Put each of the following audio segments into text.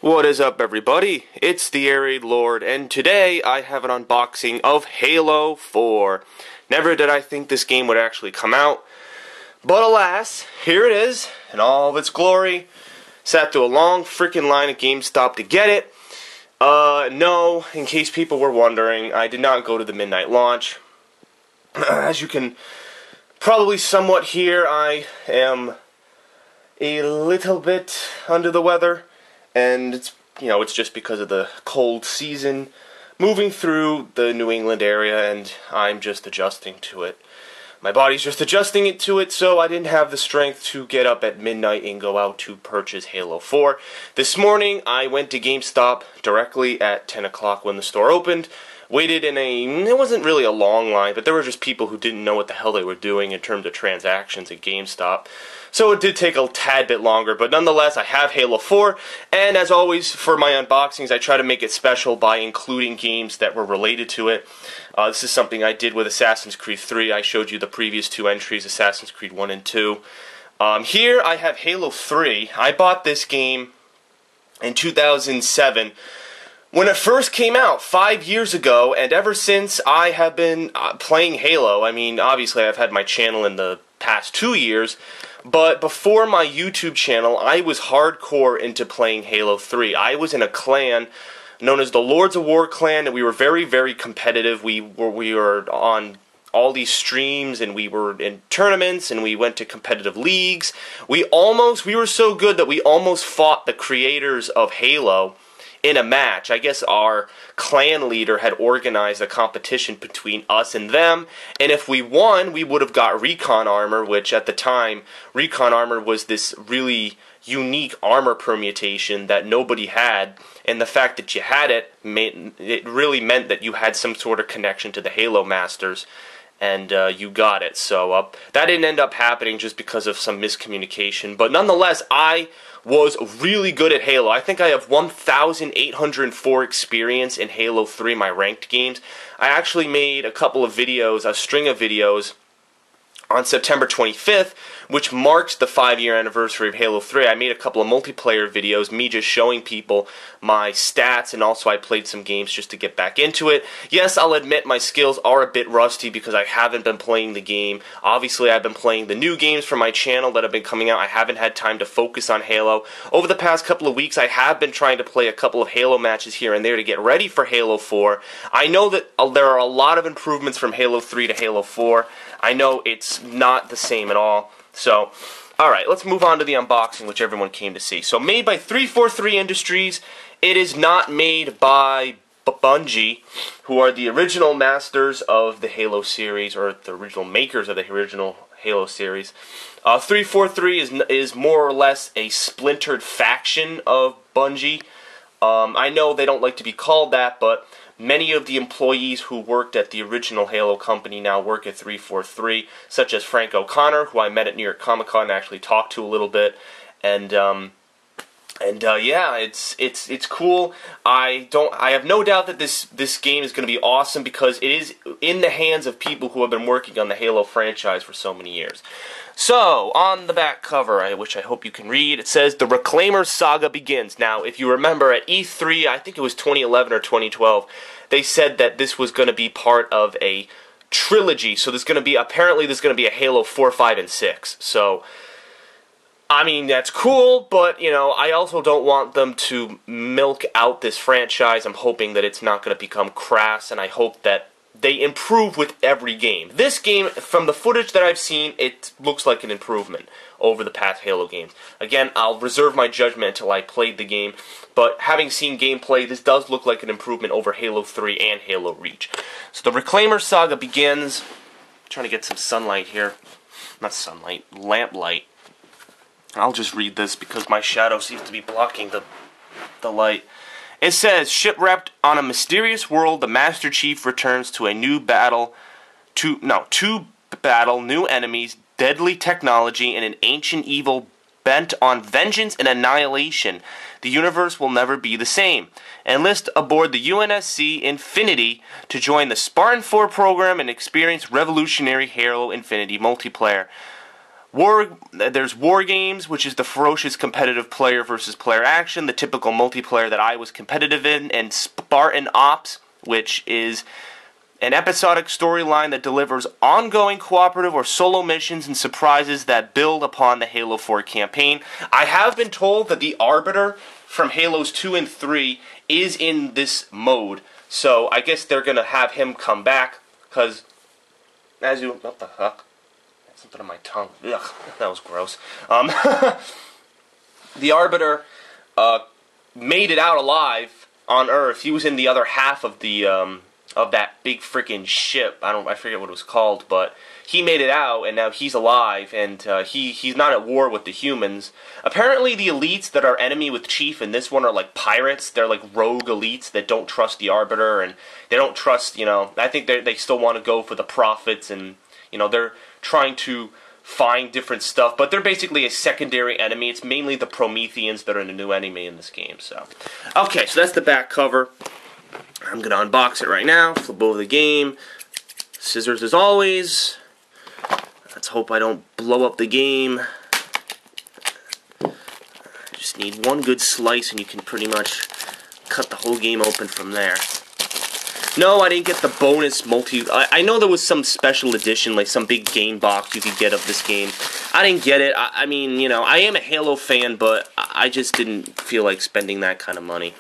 What is up, everybody? It's the TheAireaidLord, and today I have an unboxing of Halo 4. Never did I think this game would actually come out, but alas, here it is, in all of its glory. Sat through a long freaking line at GameStop to get it. No, in case people were wondering, I did not go to the midnight launch. As you can probably somewhat hear, I am a little bit under the weather. And it's just because of the cold season moving through the New England area, and I'm just adjusting to it. My body's just adjusting it to it, so I didn't have the strength to get up at midnight and go out to purchase Halo 4. This morning, I went to GameStop directly at 10 o'clock when the store opened. Waited it wasn't really a long line, but there were just people who didn't know what the hell they were doing in terms of transactions at GameStop. So it did take a tad bit longer, but nonetheless, I have Halo 4, and as always, for my unboxings, I try to make it special by including games that were related to it. This is something I did with Assassin's Creed 3. I showed you the previous two entries, Assassin's Creed 1 and 2. Here I have Halo 3. I bought this game in 2007. When it first came out 5 years ago, and ever since I have been playing Halo. I mean, obviously I've had my channel in the past 2 years, but before my YouTube channel, I was hardcore into playing Halo 3. I was in a clan known as the Lords of War clan, and we were very, very competitive. We were on all these streams, and we were in tournaments, and we went to competitive leagues. We were so good that we almost fought the creators of Halo in a match. I guess our clan leader had organized a competition between us and them, and if we won, we would have got recon armor, which at the time, recon armor was this really unique armor permutation that nobody had, and the fact that you had it really meant that you had some sort of connection to the Halo Masters, and you got it. So that didn't end up happening just because of some miscommunication, but nonetheless, I was really good at Halo. I think I have 1,804 experience in Halo 3, my ranked games. I actually made a couple of videos, a string of videos, on September 25th, which marks the 5-year anniversary of Halo 3. I made a couple of multiplayer videos, me just showing people my stats, and also I played some games just to get back into it. Yes, I'll admit my skills are a bit rusty because I haven't been playing the game. Obviously, I've been playing the new games from my channel that have been coming out. I haven't had time to focus on Halo. Over the past couple of weeks, I have been trying to play a couple of Halo matches here and there to get ready for Halo 4. I know that there are a lot of improvements from Halo 3 to Halo 4. I know it's not the same at all. So, alright, let's move on to the unboxing, which everyone came to see. So, made by 343 Industries. It is not made by Bungie, who are the original masters of the Halo series, or the original makers of the original Halo series. 343 is more or less a splintered faction of Bungie. I know they don't like to be called that, but many of the employees who worked at the original Halo company now work at 343, such as Frank O'Connor, who I met at New York Comic Con and actually talked to a little bit, and yeah, it's cool. I have no doubt that this game is going to be awesome because it is in the hands of people who have been working on the Halo franchise for so many years. So, on the back cover, which I hope you can read, it says, "The Reclaimer Saga Begins." Now, if you remember at E3, I think it was 2011 or 2012, they said that this was going to be part of a trilogy. So apparently there's going to be a Halo 4, 5, and 6. So, I mean, that's cool, but, I also don't want them to milk out this franchise. I'm hoping that it's not going to become crass, and I hope that they improve with every game. This game, from the footage that I've seen, it looks like an improvement over the past Halo games. Again, I'll reserve my judgment until I played the game, but having seen gameplay, this does look like an improvement over Halo 3 and Halo Reach. So the Reclaimer Saga begins. I'm trying to get some sunlight here. Not sunlight, lamplight. I'll just read this because my shadow seems to be blocking the light. It says, shipwrecked on a mysterious world, the Master Chief returns to a new battle, to battle new enemies, deadly technology, and an ancient evil bent on vengeance and annihilation. The universe will never be the same. Enlist aboard the UNSC Infinity to join the Spartan 4 program and experience revolutionary Halo Infinity multiplayer. There's War Games, which is the ferocious competitive player versus player action, the typical multiplayer that I was competitive in, and Spartan Ops, which is an episodic storyline that delivers ongoing cooperative or solo missions and surprises that build upon the Halo 4 campaign. I have been told that the Arbiter from Halos 2 and 3 is in this mode, so I guess they're going to have him come back, because, what the fuck? Something on my tongue. Ugh, that was gross. The Arbiter made it out alive on Earth. He was in the other half of the of that big freaking ship. I forget what it was called, but he made it out, and now he's alive, and he's not at war with the humans. Apparently, the elites that are enemy with Chief in this one are like pirates. They're like rogue elites that don't trust the Arbiter, and they don't trust. I think they still want to go for the profits, and they're trying to find different stuff, but they're basically a secondary enemy. It's mainly the Prometheans that are the new enemy in this game. So, okay, so that's the back cover. I'm going to unbox it right now, flip over the game. Scissors as always. Let's hope I don't blow up the game. I just need one good slice and you can pretty much cut the whole game open from there. No, I didn't get the bonus multi... I know there was some special edition, like some big game box you could get of this game. I didn't get it. I mean, I am a Halo fan, but I just didn't feel like spending that kind of money.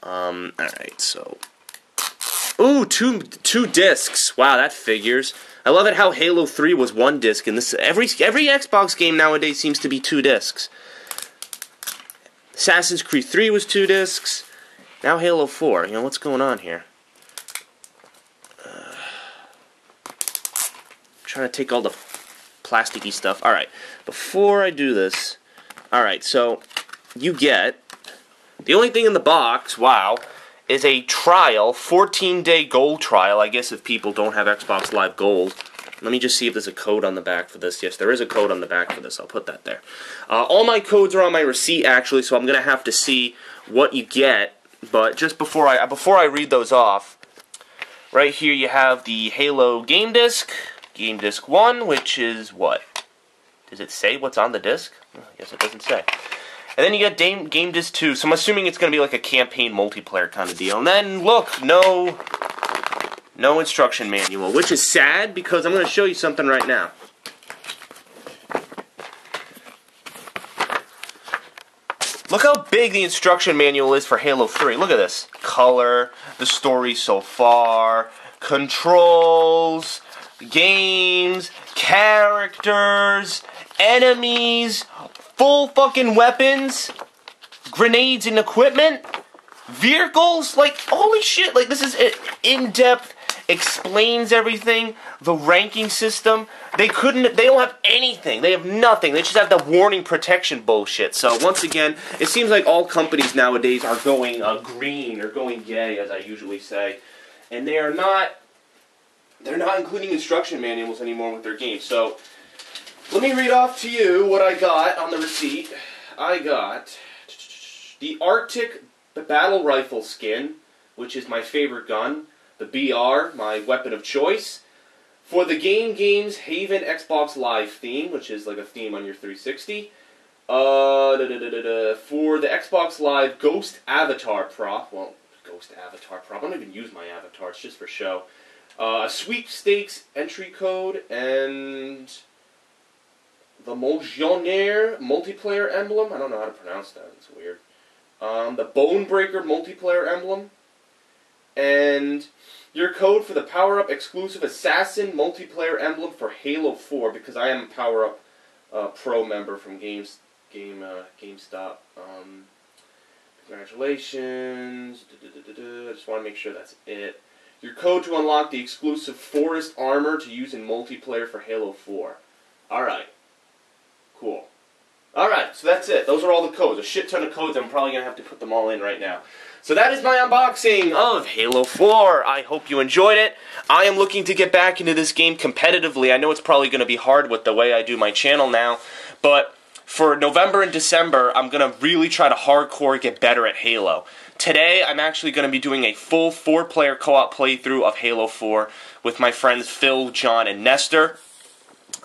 Alright, so... Ooh, two discs. Wow, that figures. I love it how Halo 3 was one disc, and this every Xbox game nowadays seems to be 2 discs. Assassin's Creed 3 was 2 discs. Now Halo 4. What's going on here? Trying to take all the plasticky stuff. Alright, before I do this... Alright, so you get... The only thing in the box, wow, is a trial, 14-day gold trial, I guess if people don't have Xbox Live Gold. Let me just see if there's a code on the back for this. Yes, there is a code on the back for this. I'll put that there. All my codes are on my receipt, actually, so I'm going to have to see what you get. But just before I read those off, right here you have the Halo game disc. Game disc 1, which is what? Does it say what's on the disc? I guess it doesn't say. And then you got game disc 2, so I'm assuming it's going to be like a campaign multiplayer kind of deal. And then, look, no instruction manual, which is sad because I'm going to show you something right now. Look how big the instruction manual is for Halo 3. Look at this. Color, the story so far, controls, games, characters, enemies, full fucking weapons, grenades and equipment, vehicles, like, holy shit, like, this is in-depth, explains everything, the ranking system. They don't have anything, they have nothing, they just have the warning protection bullshit. So, once again, it seems like all companies nowadays are going green, or going gay, as I usually say, and they're not including instruction manuals anymore with their games. So, let me read off to you what I got on the receipt. I got the Arctic Battle Rifle skin, which is my favorite gun. The BR, my weapon of choice. For the Games Haven Xbox Live theme, which is like a theme on your 360. For the Xbox Live Ghost Avatar prop. Well, Ghost Avatar prop. I don't even use my avatar. It's just for show. A sweepstakes entry code, and the Mojionaire multiplayer emblem. I don't know how to pronounce that. It's weird. The Bonebreaker multiplayer emblem. And your code for the power-up exclusive Assassin multiplayer emblem for Halo 4, because I am a power-up pro member from GameStop. Congratulations. I just want to make sure that's it. Your code to unlock the exclusive Forest Armor to use in multiplayer for Halo 4. Alright. Cool. Alright, so that's it. Those are all the codes. A shit ton of codes. I'm probably going to have to put them all in right now. So that is my unboxing of Halo 4. I hope you enjoyed it. I am looking to get back into this game competitively. I know it's probably going to be hard with the way I do my channel now, but for November and December, I'm going to really try to hardcore get better at Halo. Today, I'm actually going to be doing a full 4-player co-op playthrough of Halo 4 with my friends Phil, John, and Nestor.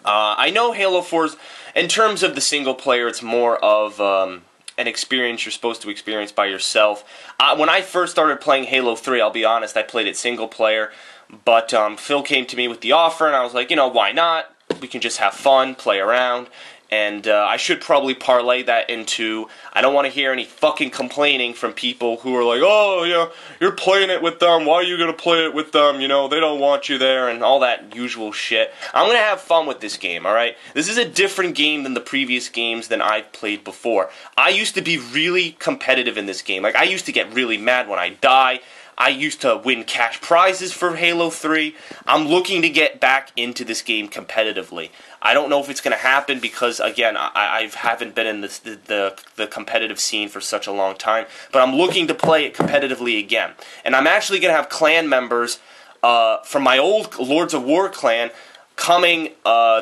I know Halo 4's, in terms of the single player, it's more of an experience you're supposed to experience by yourself. When I first started playing Halo 3, I'll be honest, I played it single player, but Phil came to me with the offer, and I was like, why not? We can just have fun, play around. And I should probably parlay that into, I don't want to hear any fucking complaining from people who are like, oh, yeah, you're playing it with them, why are you going to play it with them, they don't want you there, and all that usual shit. I'm going to have fun with this game, alright? This is a different game than the previous games that I've played before. I used to be really competitive in this game. Like, I used to get really mad when I die. I used to win cash prizes for Halo 3. I'm looking to get back into this game competitively. I don't know if it's going to happen because, again, I haven't been in the competitive scene for such a long time. But I'm looking to play it competitively again. And I'm actually going to have clan members from my old Lords of War clan coming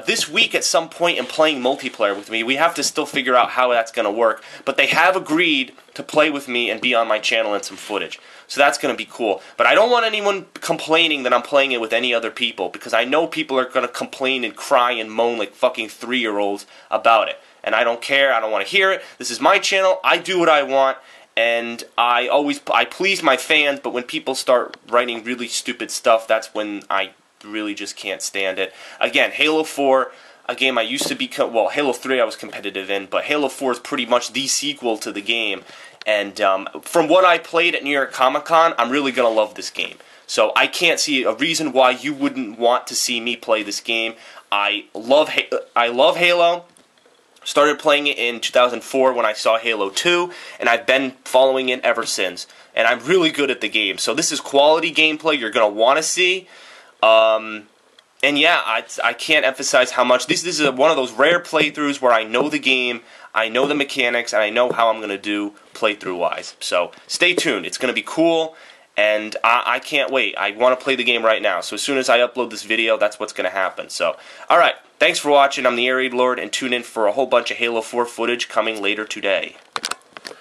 this week at some point and playing multiplayer with me. We have to still figure out how that's going to work. But they have agreed to play with me and be on my channel and some footage. So that's going to be cool. But I don't want anyone complaining that I'm playing it with any other people, because I know people are going to complain and cry and moan like fucking 3-year-olds about it. And I don't care. I don't want to hear it. This is my channel. I do what I want. And I please my fans, but when people start writing really stupid stuff, that's when I really just can't stand it. Again, Halo 4, a game I used to be, well, Halo 3 I was competitive in, but Halo 4 is pretty much the sequel to the game. And from what I played at New York Comic Con, I'm really going to love this game. So I can't see a reason why you wouldn't want to see me play this game. I love Halo. Started playing it in 2004 when I saw Halo 2, and I've been following it ever since. And I'm really good at the game. So this is quality gameplay you're going to want to see. And yeah, I can't emphasize how much. This is one of those rare playthroughs where I know the game, I know the mechanics, and I know how I'm going to do playthrough-wise. So stay tuned. It's going to be cool, and I can't wait. I want to play the game right now. So as soon as I upload this video, that's what's going to happen. So, alright, thanks for watching. I'm the TheAireaidLord, and tune in for a whole bunch of Halo 4 footage coming later today.